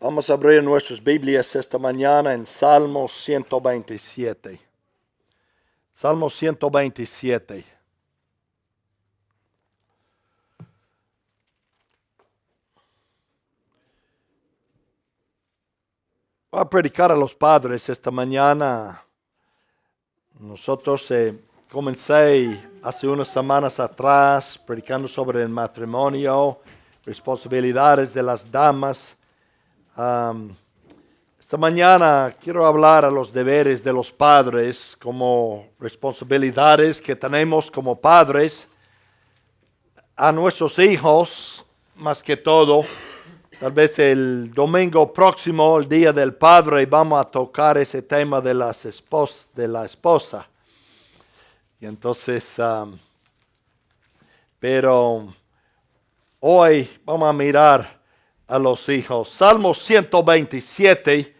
Vamos a abrir nuestras Biblias esta mañana en Salmo 127. Salmo 127. Voy a predicar a los padres esta mañana. Nosotros comencé hace unas semanas atrás predicando sobre el matrimonio, responsabilidades de las damas. Esta mañana quiero hablar a los deberes de los padres como responsabilidades que tenemos como padres a nuestros hijos, más que todo. Tal vez el domingo próximo, el Día del Padre, vamos a tocar ese tema de la esposa. Y entonces, pero hoy vamos a mirar a los hijos. Salmo 127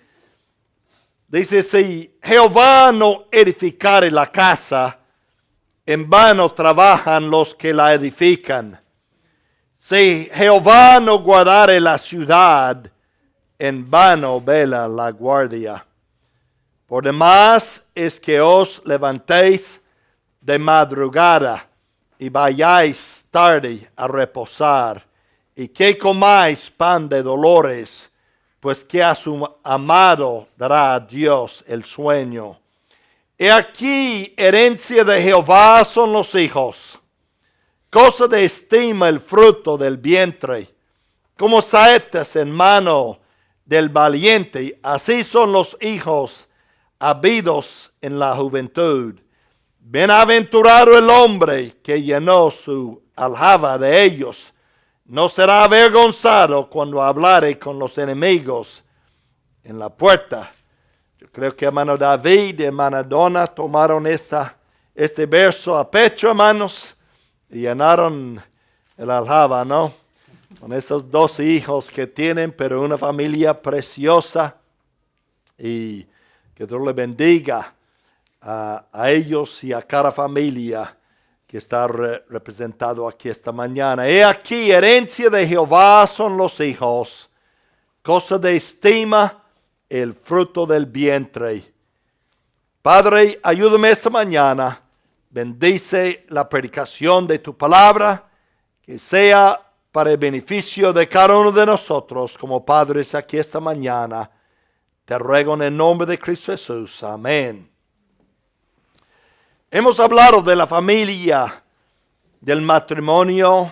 dice: si Jehová no edificare la casa, en vano trabajan los que la edifican. Si Jehová no guardare la ciudad, en vano vela la guardia. Por demás es que os levantéis de madrugada y vayáis tarde a reposar, y que comáis pan de dolores, pues que a su amado dará a Dios el sueño. He aquí, herencia de Jehová son los hijos, cosa de estima el fruto del vientre. Como saetas en mano del valiente, así son los hijos habidos en la juventud. Bienaventurado el hombre que llenó su aljaba de ellos. No será avergonzado cuando hablare con los enemigos en la puerta. Yo creo que hermano David y hermana Donna tomaron este verso a pecho, hermanos, y llenaron el aljaba, ¿no? Con esos dos hijos que tienen, pero una familia preciosa. Y que Dios le bendiga a ellos y a cada familia que está representado aquí esta mañana. He aquí, herencia de Jehová son los hijos, cosa de estima el fruto del vientre. Padre, ayúdame esta mañana. Bendice la predicación de tu palabra, que sea para el beneficio de cada uno de nosotros como padres aquí esta mañana. Te ruego en el nombre de Cristo Jesús. Amén. Hemos hablado de la familia, del matrimonio.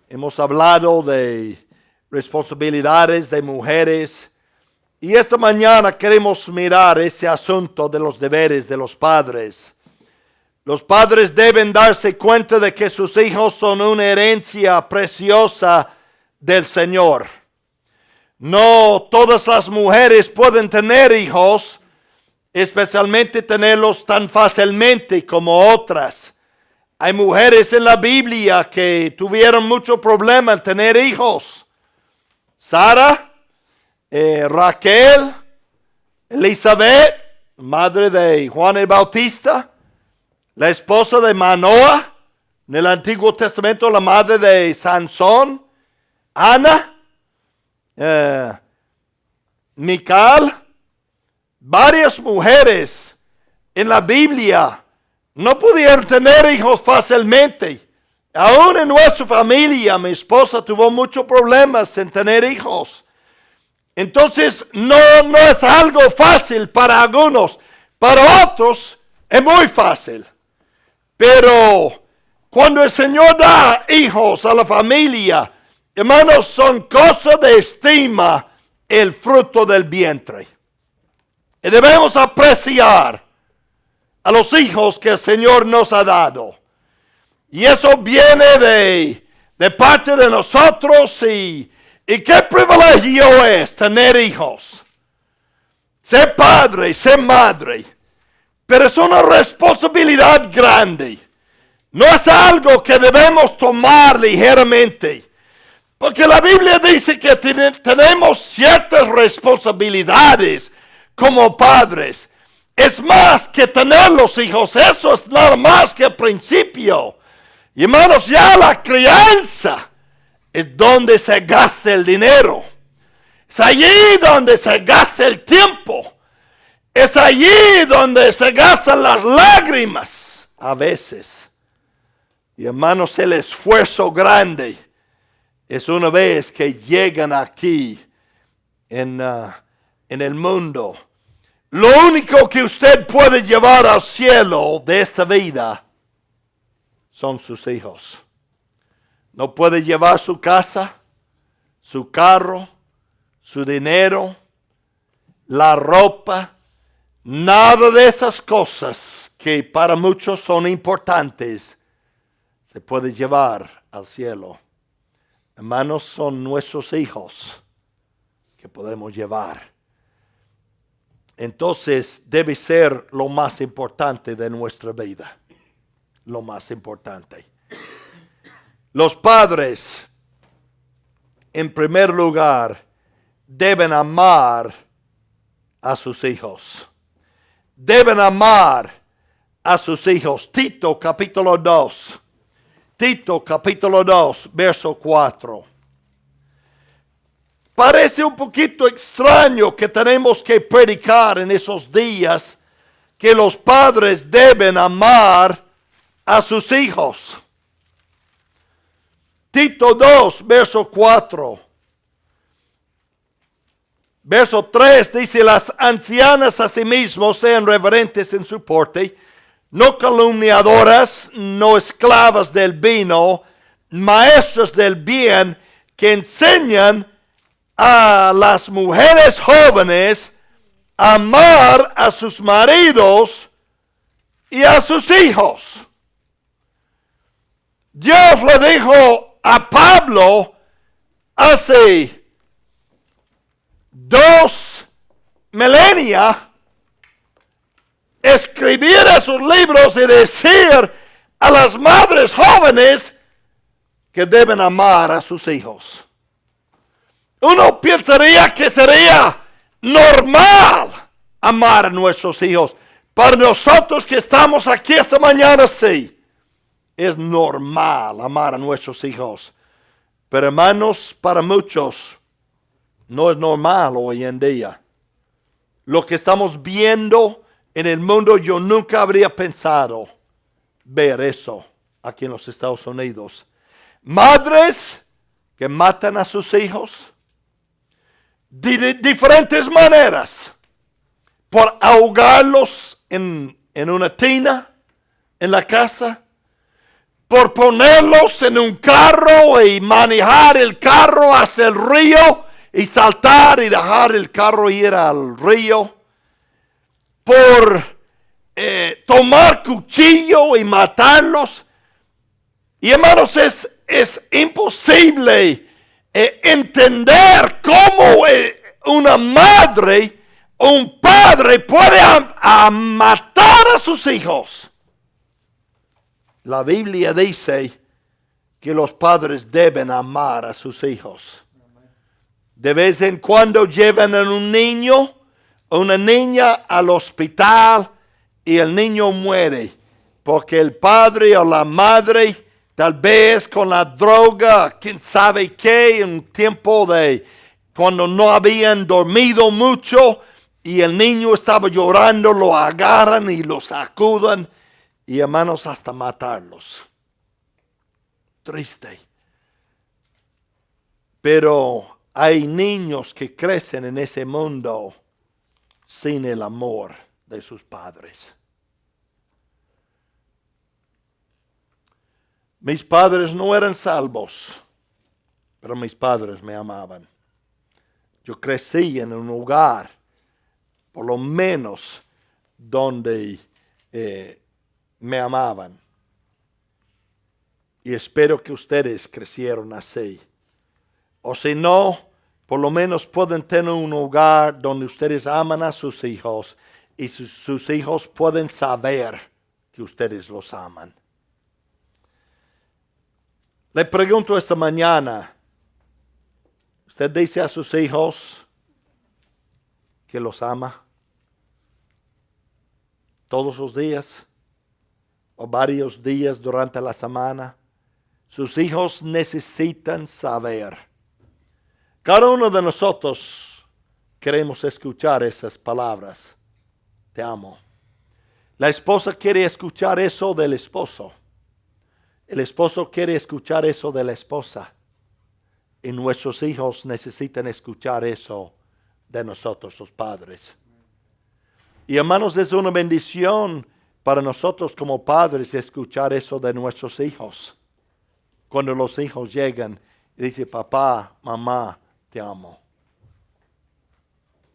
Hemos hablado de responsabilidades de mujeres. Y esta mañana queremos mirar ese asunto de los deberes de los padres. Los padres deben darse cuenta de que sus hijos son una herencia preciosa del Señor. No todas las mujeres pueden tener hijos, especialmente tenerlos tan fácilmente como otras. Hay mujeres en la Biblia que tuvieron mucho problema en tener hijos. Sara, Raquel, Elizabeth, madre de Juan el Bautista, la esposa de Manoah, en el Antiguo Testamento la madre de Sansón, Ana, Mical. Varias mujeres en la Biblia no pudieron tener hijos fácilmente. Aún en nuestra familia, mi esposa tuvo muchos problemas en tener hijos. Entonces, no es algo fácil para algunos. Para otros, es muy fácil. Pero cuando el Señor da hijos a la familia, hermanos, son cosas de estima el fruto del vientre. Y debemos apreciar a los hijos que el Señor nos ha dado. Y eso viene de parte de nosotros. Y qué privilegio es tener hijos. Ser padre, ser madre. Pero es una responsabilidad grande. No es algo que debemos tomar ligeramente. Porque la Biblia dice que tenemos ciertas responsabilidades como padres. Es más que tener los hijos. Eso es nada más que el principio. Y hermanos, ya la crianza es donde se gasta el dinero. Es allí donde se gasta el tiempo. Es allí donde se gastan las lágrimas a veces. Y hermanos, el esfuerzo grande es una vez que llegan aquí en el mundo. Lo único que usted puede llevar al cielo de esta vida son sus hijos. No puede llevar su casa, su carro, su dinero, la ropa, nada de esas cosas que para muchos son importantes se puede llevar al cielo. Hermanos, son nuestros hijos que podemos llevar. Entonces debe ser lo más importante de nuestra vida. Lo más importante. Los padres, en primer lugar, deben amar a sus hijos. Deben amar a sus hijos. Tito capítulo 2. Tito capítulo 2, verso 4. Parece un poquito extraño que tenemos que predicar en esos días que los padres deben amar a sus hijos. Tito 2, verso 4. Verso 3 dice, las ancianas asimismo sean reverentes en su porte, no calumniadoras, no esclavas del vino, maestras del bien, que enseñan a las mujeres jóvenes a amar a sus maridos y a sus hijos. Dios le dijo a Pablo hace 2 milenios escribir esos libros y decir a las madres jóvenes que deben amar a sus hijos. Uno pensaría que sería normal amar a nuestros hijos. Para nosotros que estamos aquí esta mañana, sí, es normal amar a nuestros hijos. Pero hermanos, para muchos no es normal hoy en día. Lo que estamos viendo en el mundo, yo nunca habría pensado ver eso aquí en los Estados Unidos. Madres que matan a sus hijos de diferentes maneras. Por ahogarlos en una tina en la casa. Por ponerlos en un carro y manejar el carro hacia el río y saltar y dejar el carro ir al río. Por tomar cuchillo y matarlos. Y hermanos, es imposible entender cómo una madre o un padre puede matar a sus hijos. La Biblia dice que los padres deben amar a sus hijos. De vez en cuando llevan a un niño o una niña al hospital y el niño muere porque el padre o la madre, tal vez con la droga, quién sabe qué, en un tiempo de cuando no habían dormido mucho y el niño estaba llorando, lo agarran y lo sacudan y hermanos hasta matarlos. Triste. Pero hay niños que crecen en ese mundo sin el amor de sus padres. Mis padres no eran salvos, pero mis padres me amaban. Yo crecí en un hogar, por lo menos, donde me amaban. Y espero que ustedes crecieron así. O si no, por lo menos pueden tener un hogar donde ustedes aman a sus hijos y sus hijos pueden saber que ustedes los aman. Le pregunto esta mañana, ¿usted dice a sus hijos que los ama todos los días o varios días durante la semana? Sus hijos necesitan saber. Cada uno de nosotros queremos escuchar esas palabras. Te amo. La esposa quiere escuchar eso del esposo. El esposo quiere escuchar eso de la esposa. Y nuestros hijos necesitan escuchar eso de nosotros, los padres. Y hermanos, es una bendición para nosotros como padres escuchar eso de nuestros hijos. Cuando los hijos llegan y dicen, papá, mamá, te amo.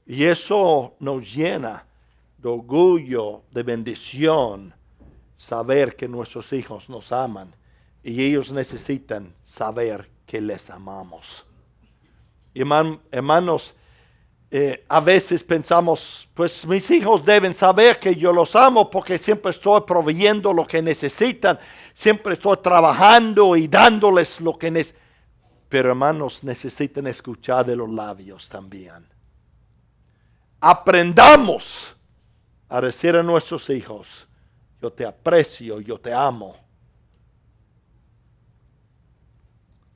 Y eso nos llena de orgullo, de bendición, saber que nuestros hijos nos aman. Y ellos necesitan saber que les amamos. Hermanos, a veces pensamos, pues mis hijos deben saber que yo los amo porque siempre estoy proveyendo lo que necesitan, siempre estoy trabajando y dándoles lo que necesitan. Pero hermanos, necesitan escuchar de los labios también. Aprendamos a decir a nuestros hijos, yo te aprecio, yo te amo.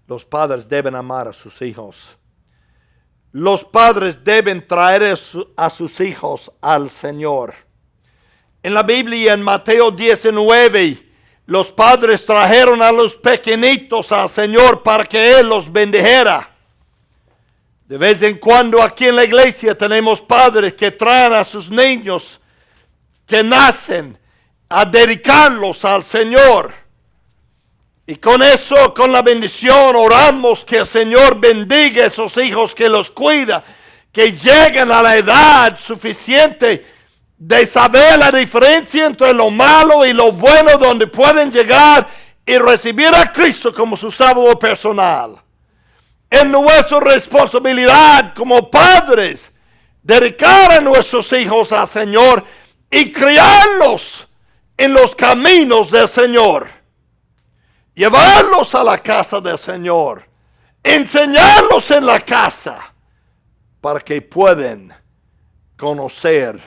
Los padres deben amar a sus hijos. Los padres deben traer a sus hijos al Señor. En la Biblia, en Mateo 19, los padres trajeron a los pequeñitos al Señor para que Él los bendijera. De vez en cuando aquí en la iglesia tenemos padres que traen a sus niños que nacen a dedicarlos al Señor. Y con eso, con la bendición, oramos que el Señor bendiga a esos hijos, que los cuida, que lleguen a la edad suficiente de saber la diferencia entre lo malo y lo bueno, donde pueden llegar y recibir a Cristo como su Salvador personal. Es nuestra responsabilidad como padres dedicar a nuestros hijos al Señor y criarlos en los caminos del Señor. Llevarlos a la casa del Señor. Enseñarlos en la casa para que puedan conocer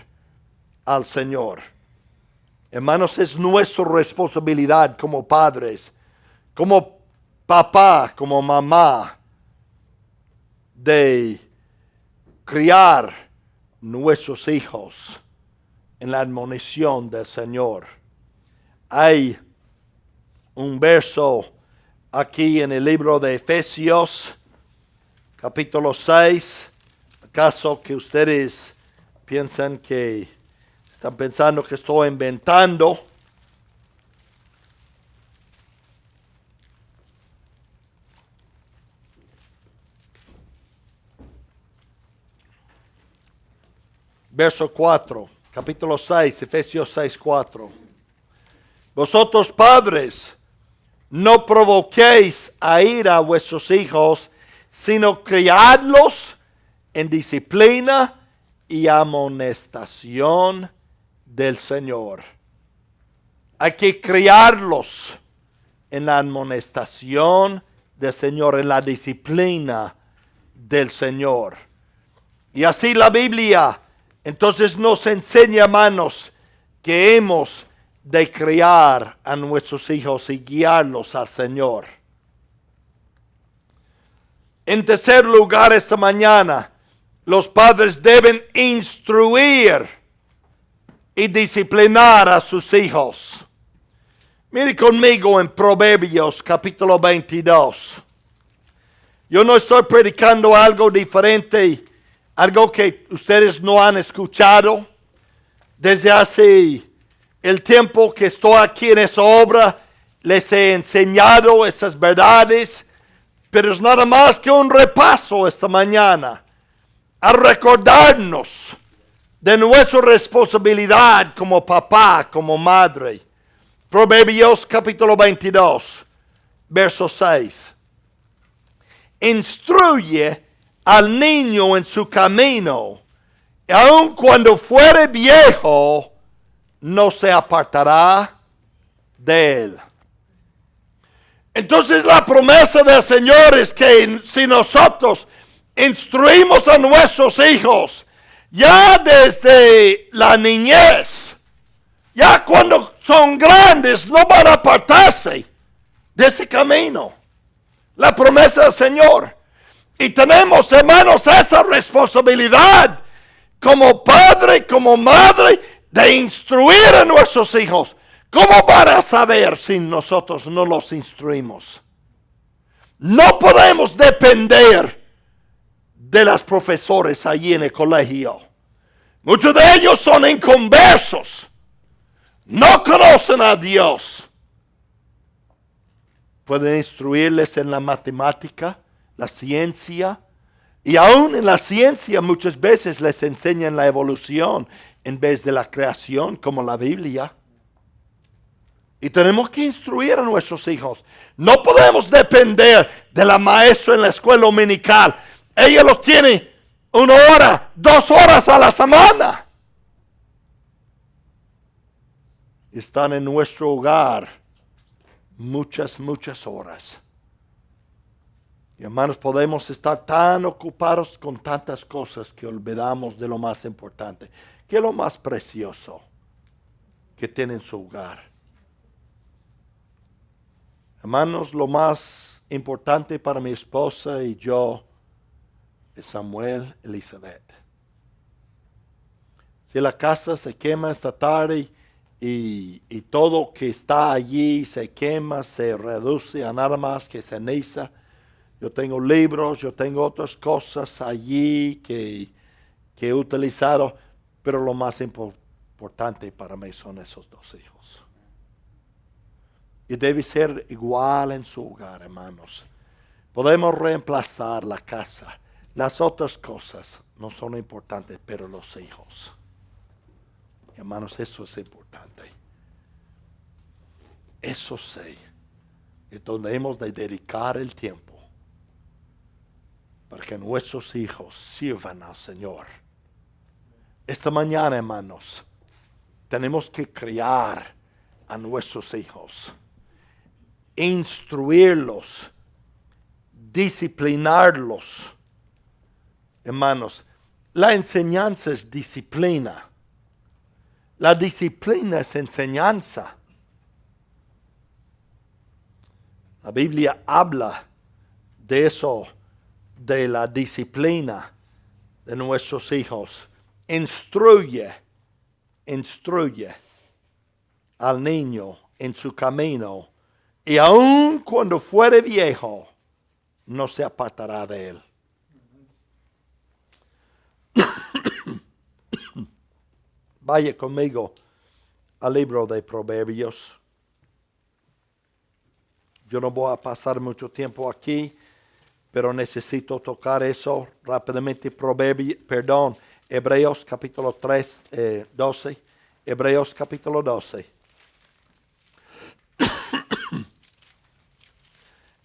al Señor. Hermanos, es nuestra responsabilidad como padres, como papá, como mamá, de criar nuestros hijos en la admonición del Señor. Hay un verso aquí en el libro de Efesios, capítulo 6. ¿Acaso que ustedes piensan que están pensando que estoy inventando? Verso 4, capítulo 6, Efesios 6, 4. Vosotros padres, no provoquéis a ira a vuestros hijos, sino criadlos en disciplina y amonestación del Señor. Hay que criarlos en la amonestación del Señor, en la disciplina del Señor. Y así la Biblia entonces nos enseña, hermanos, que hemos de criar a nuestros hijos y guiarlos al Señor. En tercer lugar, esta mañana, los padres deben instruir y disciplinar a sus hijos. Mire conmigo en Proverbios capítulo 22. Yo no estoy predicando algo diferente, algo que ustedes no han escuchado. Desde hace el tiempo que estoy aquí en esa obra, les he enseñado esas verdades, pero es nada más que un repaso esta mañana, a recordarnos de nuestra responsabilidad como papá, como madre. Proverbios capítulo 22, verso 6. Instruye al niño en su camino, y aun cuando fuere viejo, no se apartará de él. Entonces la promesa del Señor es que si nosotros instruimos a nuestros hijos ya desde la niñez, ya cuando son grandes no van a apartarse de ese camino. La promesa del Señor. Y tenemos, hermanos, esa responsabilidad como padre, como madre, de instruir a nuestros hijos. ¿Cómo van a saber si nosotros no los instruimos? No podemos depender de los profesores allí en el colegio. Muchos de ellos son inconversos. No conocen a Dios. Pueden instruirles en la matemática, la ciencia. Y aún en la ciencia muchas veces les enseñan la evolución en vez de la creación, como la Biblia. Y tenemos que instruir a nuestros hijos. No podemos depender de la maestra en la escuela dominical. Ella los tiene 1 hora, 2 horas a la semana. Están en nuestro hogar muchas horas. Y hermanos, podemos estar tan ocupados con tantas cosas que olvidamos de lo más importante. ¿Qué es lo más precioso que tiene en su hogar? Hermanos, lo más importante para mi esposa y yo es Samuel, Elizabeth. Si la casa se quema esta tarde y todo que está allí se quema, se reduce a nada más que ceniza. Yo tengo libros, yo tengo otras cosas allí que he utilizado, pero lo más importante para mí son esos 2 hijos. Y debe ser igual en su hogar, hermanos. Podemos reemplazar la casa. Las otras cosas no son importantes, pero los hijos. Hermanos, eso es importante. Eso sí, es donde hemos de dedicar el tiempo para que nuestros hijos sirvan al Señor. Esta mañana, hermanos, tenemos que criar a nuestros hijos, instruirlos, disciplinarlos. Hermanos, la enseñanza es disciplina. La disciplina es enseñanza. La Biblia habla de eso, de la disciplina de nuestros hijos. Instruye al niño en su camino, y aun cuando fuere viejo, no se apartará de él. Vaya conmigo al libro de Proverbios. Yo no voy a pasar mucho tiempo aquí, pero necesito tocar eso rápidamente. Hebreos capítulo 12. Hebreos capítulo 12.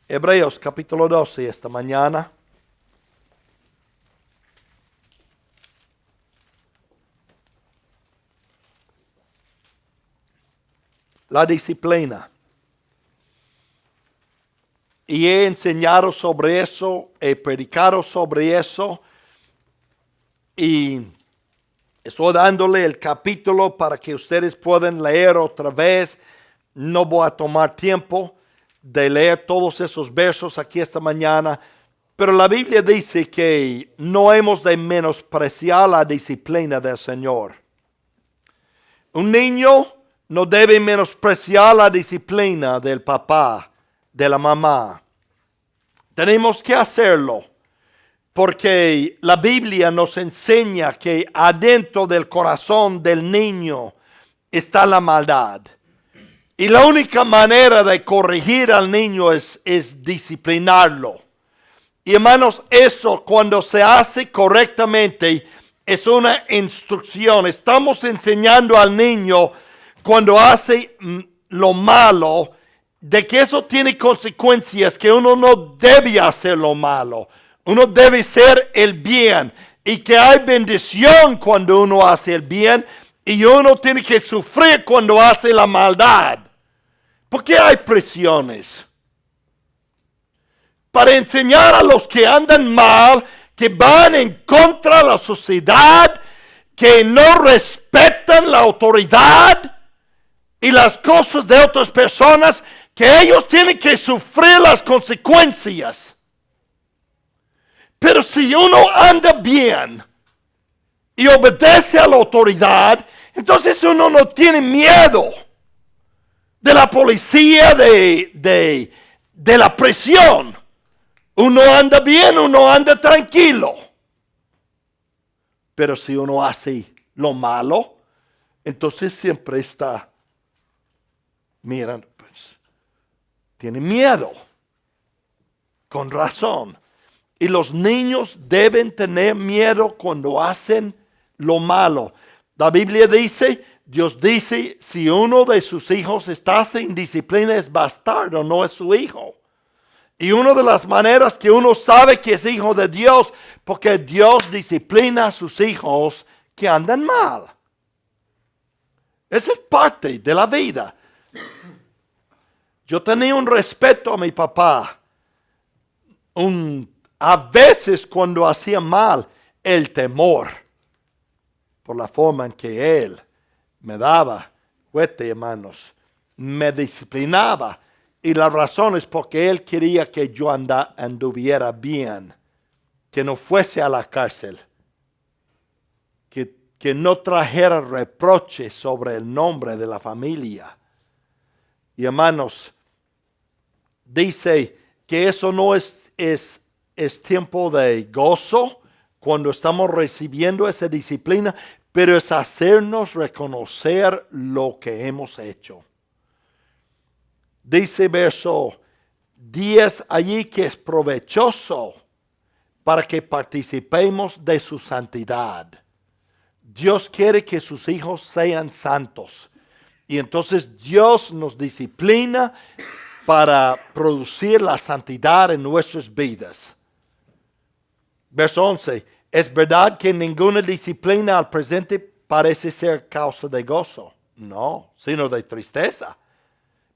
Hebreos capítulo 12 esta mañana. La disciplina. Y he enseñado sobre eso, he predicado sobre eso. Y estoy dándole el capítulo para que ustedes puedan leer otra vez. No voy a tomar tiempo de leer todos esos versos aquí esta mañana. Pero la Biblia dice que no hemos de menospreciar la disciplina del Señor. Un niño no debe menospreciar la disciplina del papá, de la mamá. Tenemos que hacerlo porque la Biblia nos enseña que adentro del corazón del niño está la maldad. Y la única manera de corregir al niño es disciplinarlo. Y hermanos, eso cuando se hace correctamente es una instrucción. Estamos enseñando al niño cuando hace lo malo, de que eso tiene consecuencias, que uno no debe hacer lo malo. Uno debe hacer el bien. Y que hay bendición cuando uno hace el bien. Y uno tiene que sufrir cuando hace la maldad. Porque hay presiones. Para enseñar a los que andan mal, que van en contra de la sociedad, que no respetan la autoridad y las cosas de otras personas, que ellos tienen que sufrir las consecuencias. Pero si uno anda bien y obedece a la autoridad, entonces uno no tiene miedo de la policía, de la prisión. Uno anda bien, uno anda tranquilo. Pero si uno hace lo malo, entonces siempre está, mira, pues, tiene miedo. Con razón. Y los niños deben tener miedo cuando hacen lo malo. La Biblia dice, Dios dice, si uno de sus hijos está sin disciplina es bastardo, no es su hijo. Y una de las maneras que uno sabe que es hijo de Dios, porque Dios disciplina a sus hijos que andan mal. Esa es parte de la vida. Yo tenía un respeto a mi papá. A veces cuando hacía mal, el temor por la forma en que él me daba, hermanos, me disciplinaba. Y la razón es porque él quería que yo anduviera bien, que no fuese a la cárcel, que no trajera reproches sobre el nombre de la familia. Y hermanos, dice que eso no es tiempo de gozo cuando estamos recibiendo esa disciplina, pero es hacernos reconocer lo que hemos hecho. Dice verso 10 allí que es provechoso para que participemos de su santidad. Dios quiere que sus hijos sean santos. Y entonces Dios nos disciplina para producir la santidad en nuestras vidas. Verso 11. Es verdad que ninguna disciplina al presente parece ser causa de gozo. No, sino de tristeza.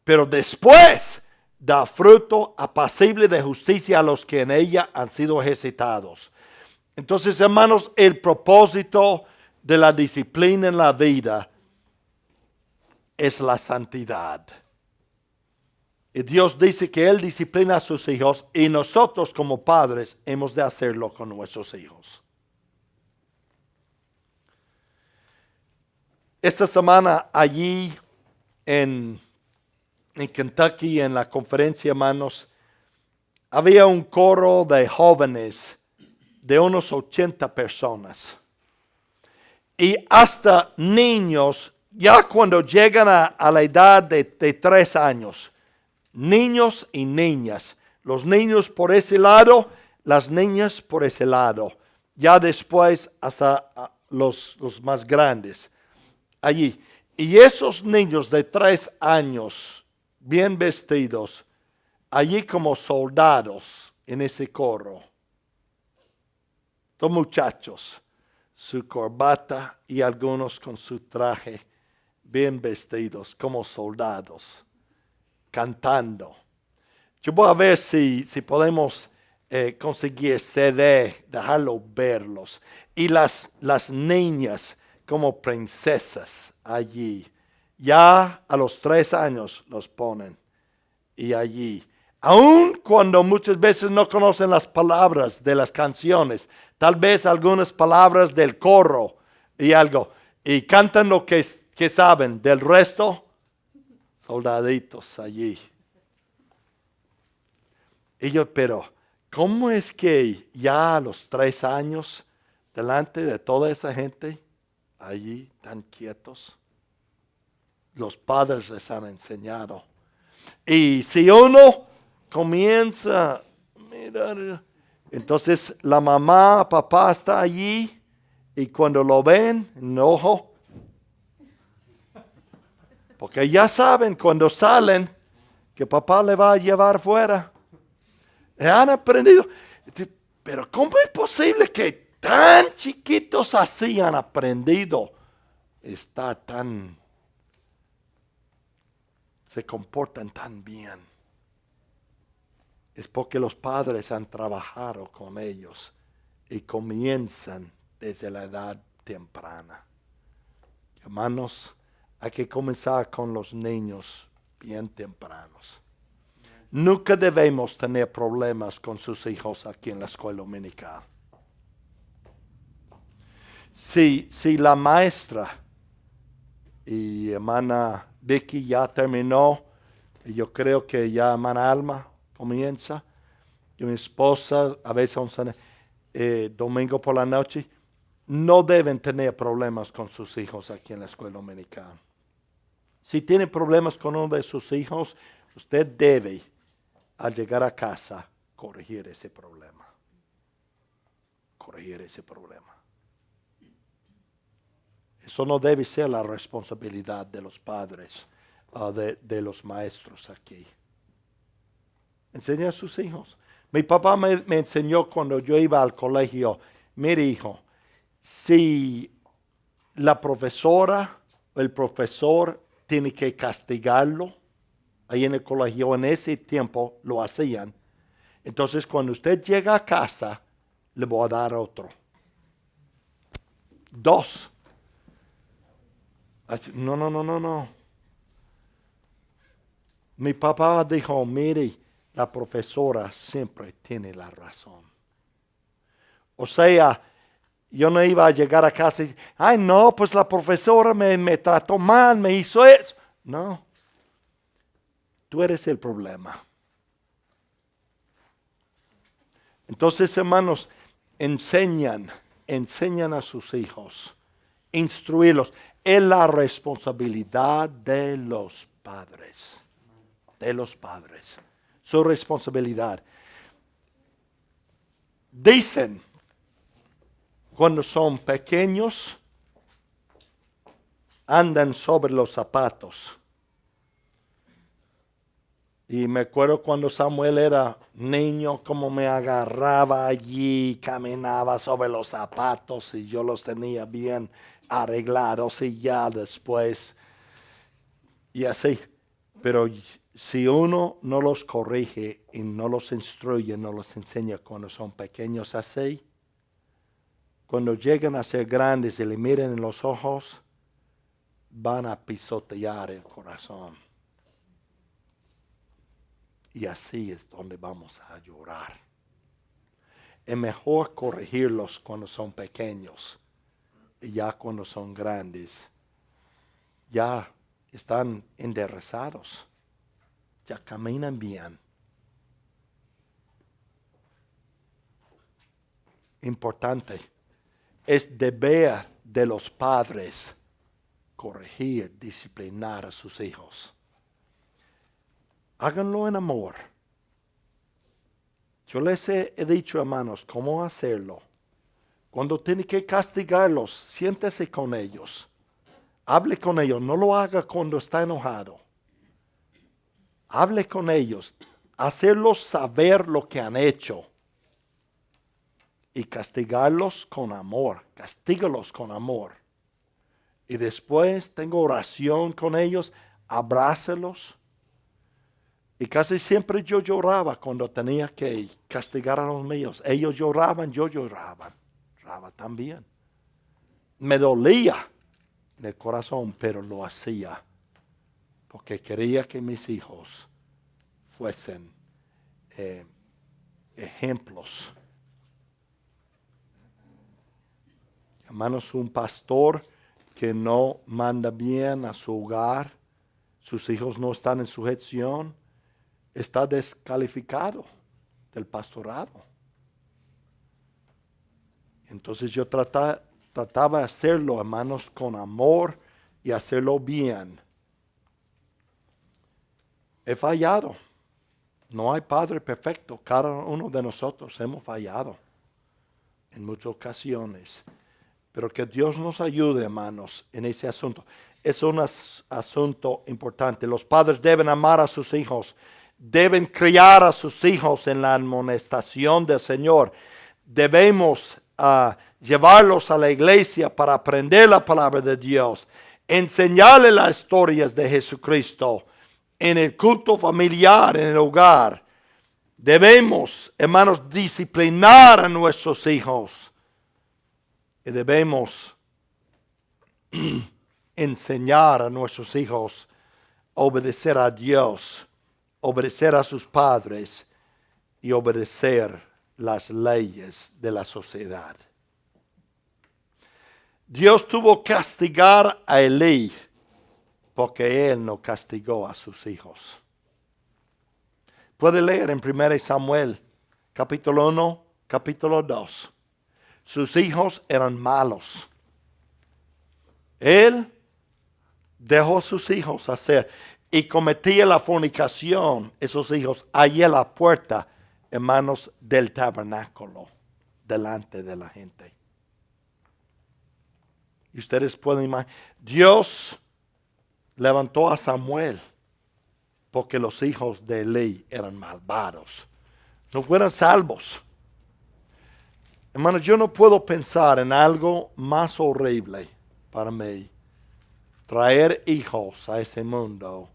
Pero después da fruto apacible de justicia a los que en ella han sido ejercitados. Entonces, hermanos, el propósito de la disciplina en la vida es la santidad. Y Dios dice que Él disciplina a sus hijos y nosotros como padres hemos de hacerlo con nuestros hijos. Esta semana allí en Kentucky, en la conferencia, hermanos, había un coro de jóvenes de unos 80 personas. Y hasta niños, ya cuando llegan a la edad de 3 años, niños y niñas, los niños por ese lado, las niñas por ese lado, ya después hasta los más grandes, allí. Y esos niños de 3 años, bien vestidos, allí como soldados en ese coro, los muchachos, su corbata y algunos con su traje, bien vestidos como soldados, cantando. Yo voy a ver si podemos conseguir CD, dejarlo verlos. Y las niñas como princesas allí. Ya a los 3 años los ponen. Y allí, aun cuando muchas veces no conocen las palabras de las canciones, tal vez algunas palabras del coro y algo, y cantan lo que saben, del resto, soldaditos allí. Y yo, pero, ¿cómo es que ya a los 3 años, delante de toda esa gente, allí tan quietos, los padres les han enseñado? Y si uno comienza a mirar, entonces la mamá, papá está allí y cuando lo ven, enojo. Porque ya saben cuando salen que papá le va a llevar fuera. Han aprendido. Pero ¿cómo es posible que tan chiquitos así han aprendido? Se comportan tan bien. Es porque los padres han trabajado con ellos y comienzan desde la edad temprana. Hermanos, hay que comenzar con los niños bien tempranos. Nunca debemos tener problemas con sus hijos aquí en la escuela dominical. Si la maestra y hermana Vicky ya terminó, y yo creo que ya hermana Alma comienza, y mi esposa a veces domingo por la noche, no deben tener problemas con sus hijos aquí en la escuela dominical. Si tiene problemas con uno de sus hijos, usted debe, al llegar a casa, corregir ese problema. Corregir ese problema. Eso no debe ser la responsabilidad de los padres, de los maestros aquí. Enseña a sus hijos. Mi papá me enseñó cuando yo iba al colegio, mire hijo, si la profesora o el profesor tiene que castigarlo, ahí en el colegio en ese tiempo lo hacían, entonces cuando usted llega a casa, le voy a dar otro. 2. Así, no. Mi papá dijo, mire, la profesora siempre tiene la razón. O sea, yo no iba a llegar a casa y decir, ay no, pues la profesora me trató mal, me hizo eso. No, tú eres el problema. Entonces, hermanos, enseñan a sus hijos, instruirlos. Es la responsabilidad de los padres. De los padres. Su responsabilidad. Dicen, cuando son pequeños, andan sobre los zapatos. Y me acuerdo cuando Samuel era niño, como me agarraba allí, caminaba sobre los zapatos y yo los tenía bien arreglados y ya después, y así. Pero si uno no los corrige y no los instruye, no los enseña cuando son pequeños así, cuando llegan a ser grandes y le miren en los ojos, van a pisotear el corazón. Y así es donde vamos a llorar. Es mejor corregirlos cuando son pequeños. Y ya cuando son grandes, ya están enderezados. Ya caminan bien. Importante. Es deber de los padres corregir, disciplinar a sus hijos. Háganlo en amor. Yo les he dicho, hermanos, cómo hacerlo. Cuando tiene que castigarlos, siéntese con ellos. Hable con ellos. No lo haga cuando está enojado. Hable con ellos. Hacerlos saber lo que han hecho. Y castigarlos con amor. Castígalos con amor. Y después tengo oración con ellos. Abrácelos. Y casi siempre yo lloraba cuando tenía que castigar a los míos. Ellos lloraban, yo lloraba también. Me dolía en el corazón, pero lo hacía porque quería que mis hijos fuesen ejemplos. Hermanos, un pastor que no manda bien a su hogar, sus hijos no están en sujeción, está descalificado del pastorado. Entonces yo trataba de hacerlo, hermanos, con amor y hacerlo bien. He fallado. No hay padre perfecto. Cada uno de nosotros hemos fallado en muchas ocasiones. Pero que Dios nos ayude, hermanos, en ese asunto. Es un asunto importante. Los padres deben amar a sus hijos. Deben criar a sus hijos en la amonestación del Señor. Debemos llevarlos a la iglesia para aprender la palabra de Dios. Enseñarles las historias de Jesucristo en el culto familiar, en el hogar. Debemos, hermanos, disciplinar a nuestros hijos. Y debemos enseñar a nuestros hijos a obedecer a Dios obedecer a sus padres y obedecer las leyes de la sociedad. Dios tuvo que castigar a Elí porque él no castigó a sus hijos. Puede leer en 1 Samuel, capítulo 1, capítulo 2. Sus hijos eran malos. Él dejó a sus hijos hacer y cometía la fornicación, esos hijos, allí en la puerta, en manos del tabernáculo, delante de la gente. Y ustedes pueden imaginar, Dios levantó a Samuel porque los hijos de Elí eran malvados, no fueron salvos. Hermanos, yo no puedo pensar en algo más horrible para mí. Traer hijos a ese mundo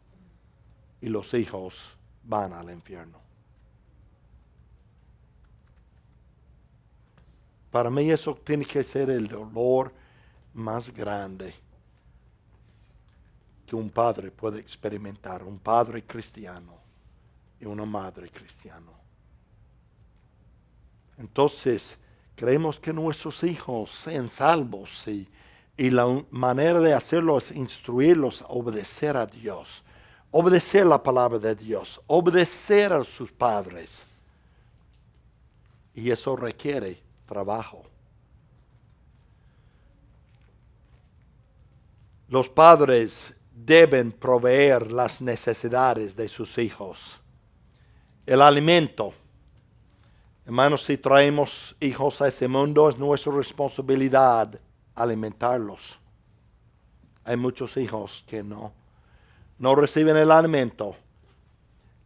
y los hijos van al infierno. Para mí eso tiene que ser el dolor más grande que un padre puede experimentar, un padre cristiano y una madre cristiana. Entonces, creemos que nuestros hijos sean salvos y la manera de hacerlo es instruirlos a obedecer a Dios, obedecer la palabra de Dios, obedecer a sus padres. Y eso requiere trabajo. Los padres deben proveer las necesidades de sus hijos. El alimento. Hermanos, si traemos hijos a ese mundo, es nuestra responsabilidad alimentarlos. Hay muchos hijos que no reciben el alimento.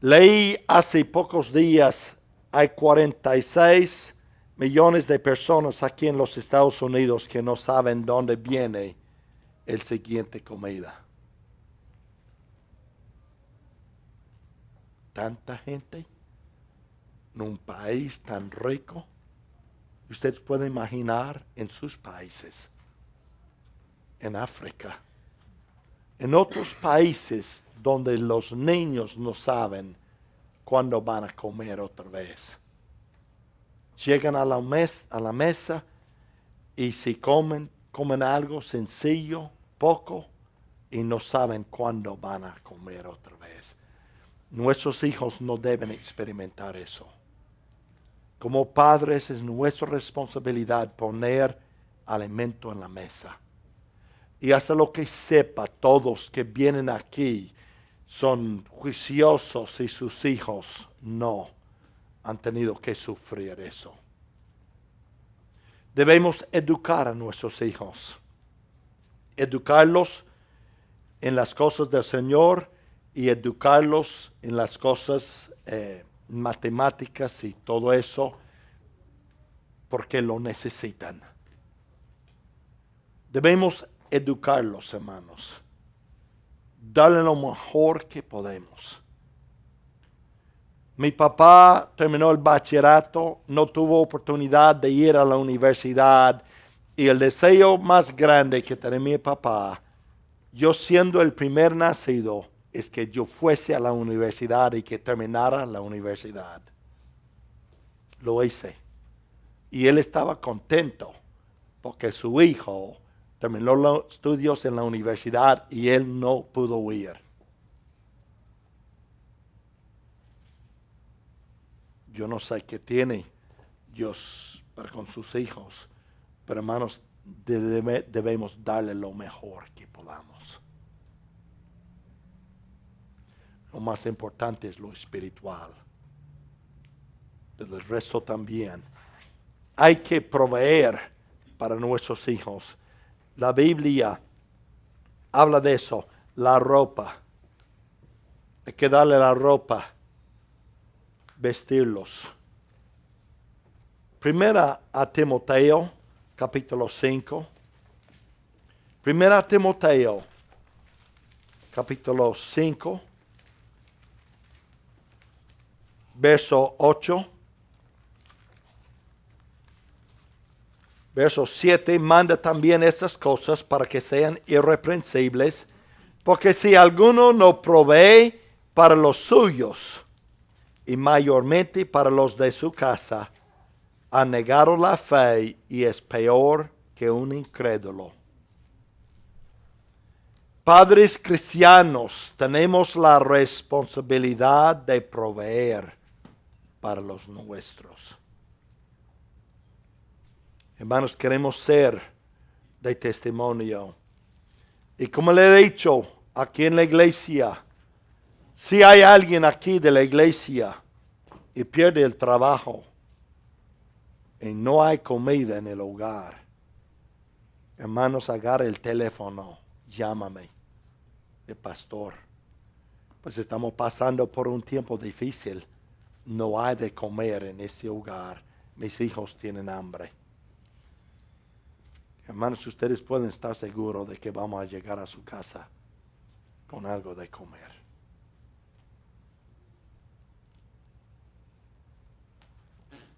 Leí hace pocos días, hay 46 millones de personas aquí en los Estados Unidos que no saben dónde viene el siguiente comida. Tanta gente en un país tan rico. Ustedes pueden imaginar en sus países, en África, en otros países donde los niños no saben cuándo van a comer otra vez. Llegan a la mesa y si comen algo sencillo, poco, y no saben cuándo van a comer otra vez. Nuestros hijos no deben experimentar eso. Como padres es nuestra responsabilidad poner alimento en la mesa. Y hasta lo que sepa, todos que vienen aquí son juiciosos y sus hijos no han tenido que sufrir eso. Debemos educar a nuestros hijos. Educarlos en las cosas del Señor y educarlos en las cosas matemáticas y todo eso porque lo necesitan. Debemos educarlos, hermanos. Darle lo mejor que podemos. Mi papá terminó el bachillerato, no tuvo oportunidad de ir a la universidad y el deseo más grande que tenía mi papá, yo siendo el primer nacido, es que yo fuese a la universidad y que terminara la universidad. Lo hice. Y él estaba contento porque su hijo terminó los estudios en la universidad y él no pudo ir. Yo no sé qué tiene Dios para con sus hijos, pero hermanos, debemos darle lo mejor que podamos. Lo más importante es lo espiritual. Pero el resto también. Hay que proveer para nuestros hijos. La Biblia habla de eso, la ropa. Hay que darle la ropa, vestirlos. Primera a Timoteo, capítulo 5. Primera a Timoteo, capítulo 5, verso 8. Verso 7, manda también estas cosas para que sean irreprensibles, porque si alguno no provee para los suyos y mayormente para los de su casa, ha negado la fe y es peor que un incrédulo. Padres cristianos, tenemos la responsabilidad de proveer para los nuestros. Hermanos, queremos ser de testimonio. Y como le he dicho aquí en la iglesia, si hay alguien aquí de la iglesia y pierde el trabajo y no hay comida en el hogar, hermanos, agarre el teléfono, llámame, el pastor. Pues estamos pasando por un tiempo difícil. No hay de comer en este hogar. Mis hijos tienen hambre. Hermanos, ustedes pueden estar seguros de que vamos a llegar a su casa con algo de comer.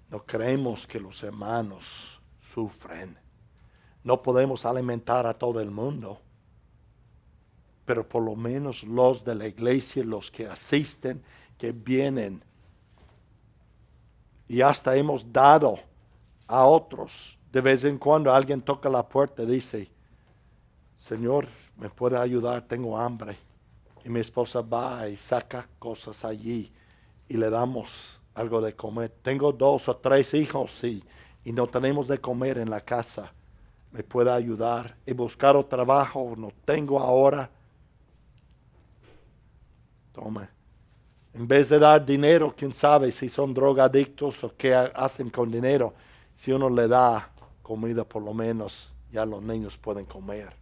No creemos que los hermanos sufren. No podemos alimentar a todo el mundo, pero por lo menos los de la iglesia, los que asisten, que vienen. Y hasta hemos dado a otros. De vez en cuando alguien toca la puerta y dice, Señor, ¿me puede ayudar? Tengo hambre. Y mi esposa va y saca cosas allí y le damos algo de comer. Tengo 2 o 3 hijos y no tenemos de comer en la casa. ¿Me puede ayudar? He buscado trabajo, no tengo ahora. Tome. En vez de dar dinero, quién sabe si son drogadictos o qué hacen con dinero. Si uno le da comida, por lo menos ya los niños pueden comer.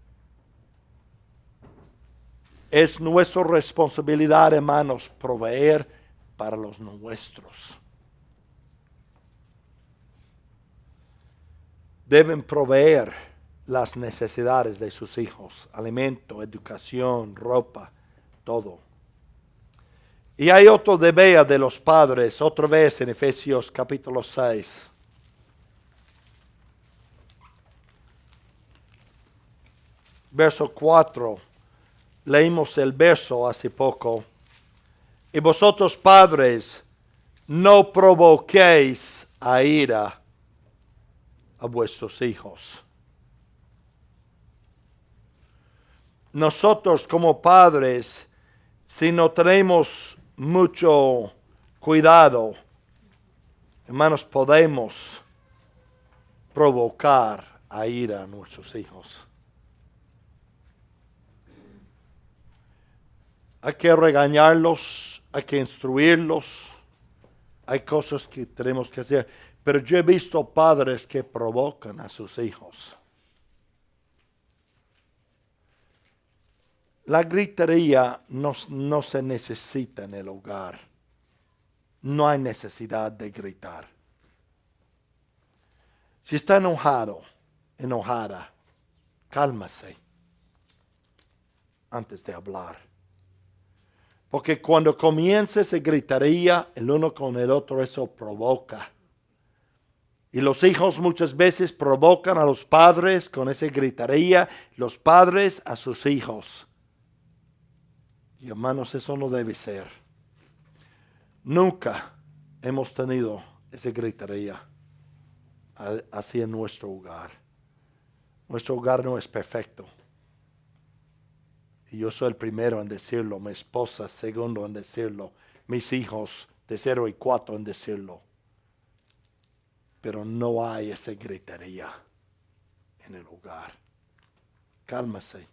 Es nuestra responsabilidad, hermanos, proveer para los nuestros. Deben proveer las necesidades de sus hijos, alimento, educación, ropa, todo. Y hay otro deber de los padres, otra vez en Efesios capítulo 6. Verso 4. Leímos el verso hace poco. Y vosotros padres, no provoquéis a ira a vuestros hijos. Nosotros como padres, si no tenemos mucho cuidado, hermanos, podemos provocar a ira a nuestros hijos. Hay que regañarlos, hay que instruirlos, hay cosas que tenemos que hacer. Pero yo he visto padres que provocan a sus hijos. La gritería no se necesita en el hogar. No hay necesidad de gritar. Si está enojado, enojada, cálmase antes de hablar. Porque cuando comienza esa gritería, el uno con el otro, eso provoca. Y los hijos muchas veces provocan a los padres con esa gritería, los padres a sus hijos. Y hermanos, eso no debe ser. Nunca hemos tenido esa gritería así en nuestro hogar. Nuestro hogar no es perfecto. Y yo soy el primero en decirlo, mi esposa segundo en decirlo, mis hijos de 0 y 4 en decirlo. Pero no hay esa gritería en el hogar. Cálmase.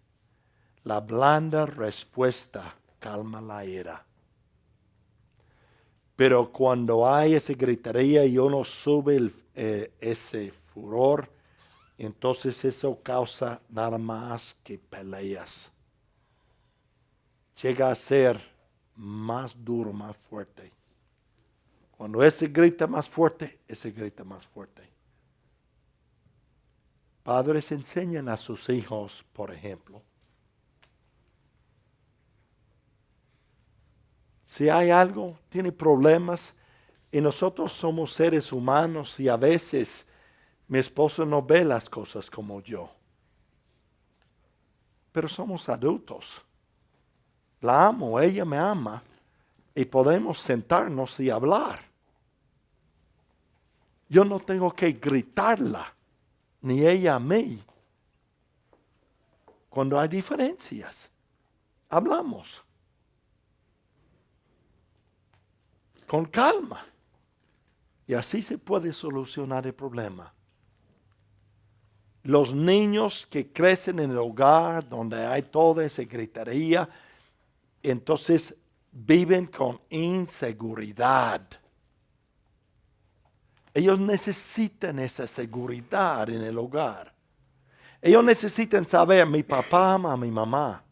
La blanda respuesta calma la ira. Pero cuando hay esa gritería y uno sube ese furor, entonces eso causa nada más que peleas. Llega a ser más duro, más fuerte. Cuando ese grita más fuerte, ese grita más fuerte. Padres enseñan a sus hijos, por ejemplo, si hay algo, tiene problemas, y nosotros somos seres humanos y a veces mi esposo no ve las cosas como yo. Pero somos adultos. La amo, ella me ama, y podemos sentarnos y hablar. Yo no tengo que gritarla, ni ella a mí. Cuando hay diferencias, hablamos con calma. Y así se puede solucionar el problema. Los niños que crecen en el hogar donde hay toda esa gritería, entonces viven con inseguridad. Ellos necesitan esa seguridad en el hogar. Ellos necesitan saber, mi papá ama a mi mamá.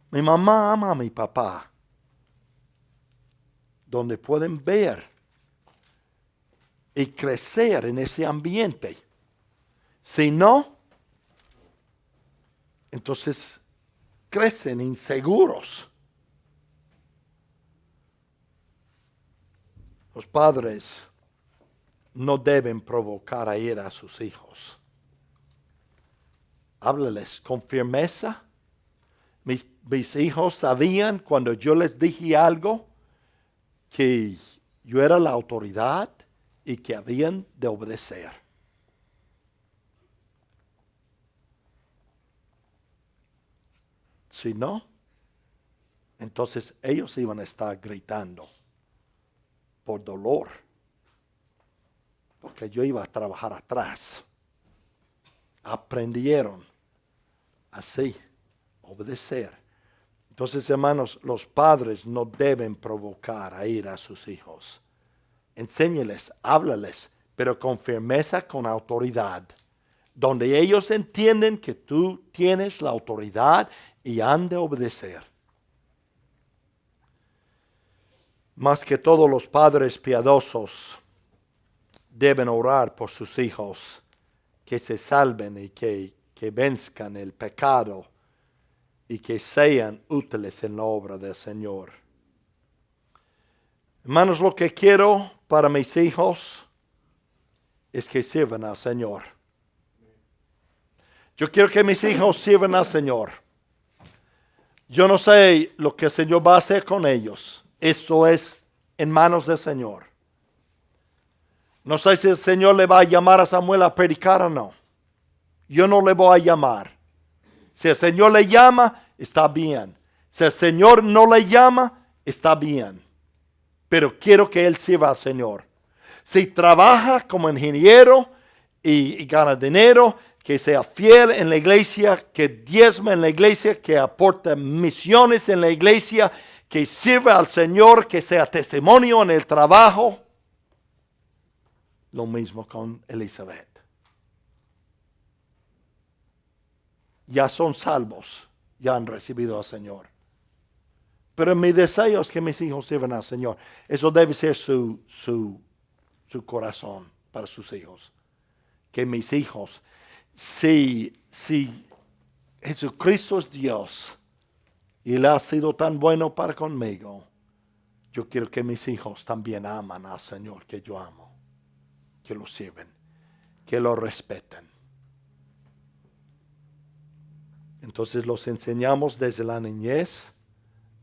Mi mamá ama a mi papá. Donde pueden ver y crecer en ese ambiente. Si no, entonces crecen inseguros. Los padres no deben provocar a ira a sus hijos. Háblales con firmeza. Mis hijos sabían cuando yo les dije algo que yo era la autoridad y que habían de obedecer. Si no, entonces ellos iban a estar gritando por dolor, porque yo iba a trabajar atrás. Aprendieron así, obedecer. Entonces, hermanos, los padres no deben provocar a ira a sus hijos. Enséñeles, háblales, pero con firmeza, con autoridad. Donde ellos entienden que tú tienes la autoridad y han de obedecer. Más que todos los padres piadosos deben orar por sus hijos, que se salven y que venzcan el pecado y que sean útiles en la obra del Señor. Hermanos, lo que quiero para mis hijos es que sirvan al Señor. Yo quiero que mis hijos sirvan al Señor. Yo no sé lo que el Señor va a hacer con ellos. Esto es en manos del Señor. No sé si el Señor le va a llamar a Samuel a predicar o no. Yo no le voy a llamar. Si el Señor le llama, está bien. Si el Señor no le llama, está bien. Pero quiero que él sirva al Señor. Si trabaja como ingeniero y gana dinero, que sea fiel en la iglesia, que diezme en la iglesia, que aporte misiones en la iglesia, que sirva al Señor, que sea testimonio en el trabajo. Lo mismo con Elizabeth. Ya son salvos, ya han recibido al Señor. Pero mi deseo es que mis hijos sirvan al Señor. Eso debe ser su corazón para sus hijos. Que mis hijos, si Jesucristo es Dios y Él ha sido tan bueno para conmigo, yo quiero que mis hijos también aman al Señor que yo amo. Que lo sirven, que lo respeten. Entonces los enseñamos desde la niñez,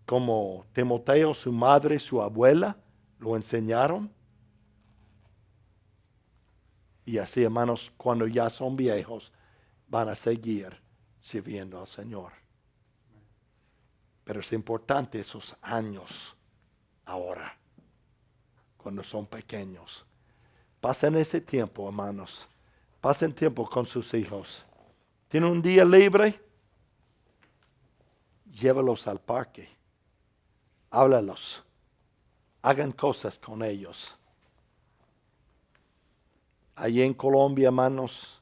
como Timoteo, su madre, su abuela, lo enseñaron. Y así, hermanos, cuando ya son viejos, van a seguir sirviendo al Señor. Pero es importante esos años ahora, cuando son pequeños. Pasen ese tiempo, hermanos. Pasen tiempo con sus hijos. ¿Tienen un día libre? Llévalos al parque. Háblalos. Hagan cosas con ellos. Allí en Colombia, hermanos,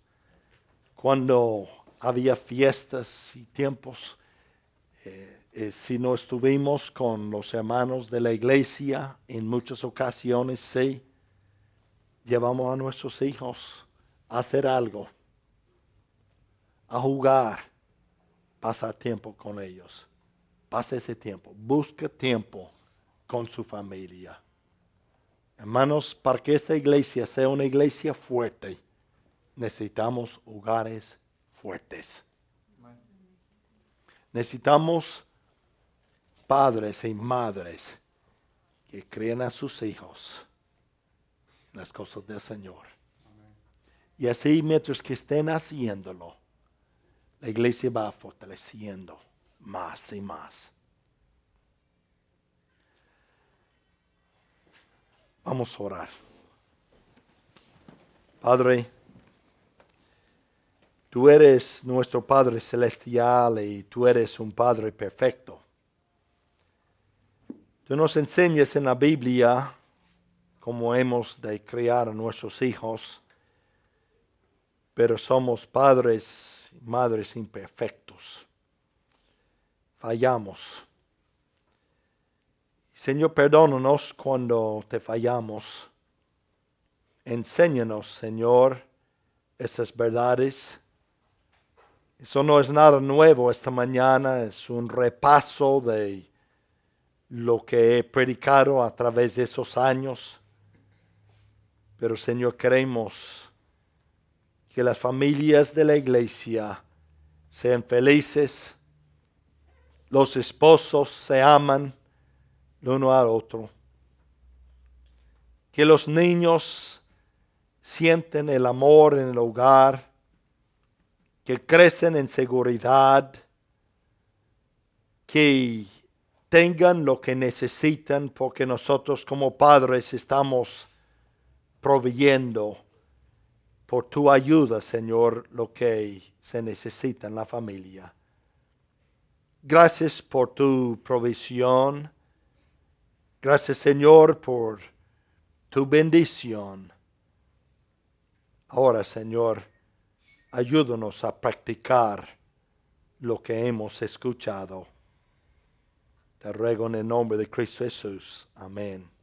cuando había fiestas y tiempos, si no estuvimos con los hermanos de la iglesia, en muchas ocasiones sí, llevamos a nuestros hijos a hacer algo, a jugar, pasar tiempo con ellos. Pasa ese tiempo, busca tiempo con su familia. Hermanos, para que esta iglesia sea una iglesia fuerte, necesitamos hogares fuertes. Necesitamos padres y madres que críen a sus hijos en las cosas del Señor. Y así, mientras que estén haciéndolo, la iglesia va fortaleciendo más y más. Vamos a orar. Padre, tú eres nuestro Padre Celestial y tú eres un Padre perfecto. Tú nos enseñas en la Biblia cómo hemos de criar a nuestros hijos, pero somos padres y madres imperfectos. Fallamos. Señor, perdónanos cuando te fallamos. Enséñanos, Señor, esas verdades. Eso no es nada nuevo esta mañana, es un repaso de lo que he predicado a través de esos años. Pero, Señor, queremos que las familias de la iglesia sean felices, los esposos se aman el uno al otro, que los niños sienten el amor en el hogar, que crecen en seguridad, que tengan lo que necesitan, porque nosotros como padres estamos proveyendo por tu ayuda, Señor, lo que se necesita en la familia. Gracias por tu provisión. Gracias, Señor, por tu bendición. Ahora, Señor, ayúdanos a practicar lo que hemos escuchado. Te ruego en el nombre de Cristo Jesús. Amén.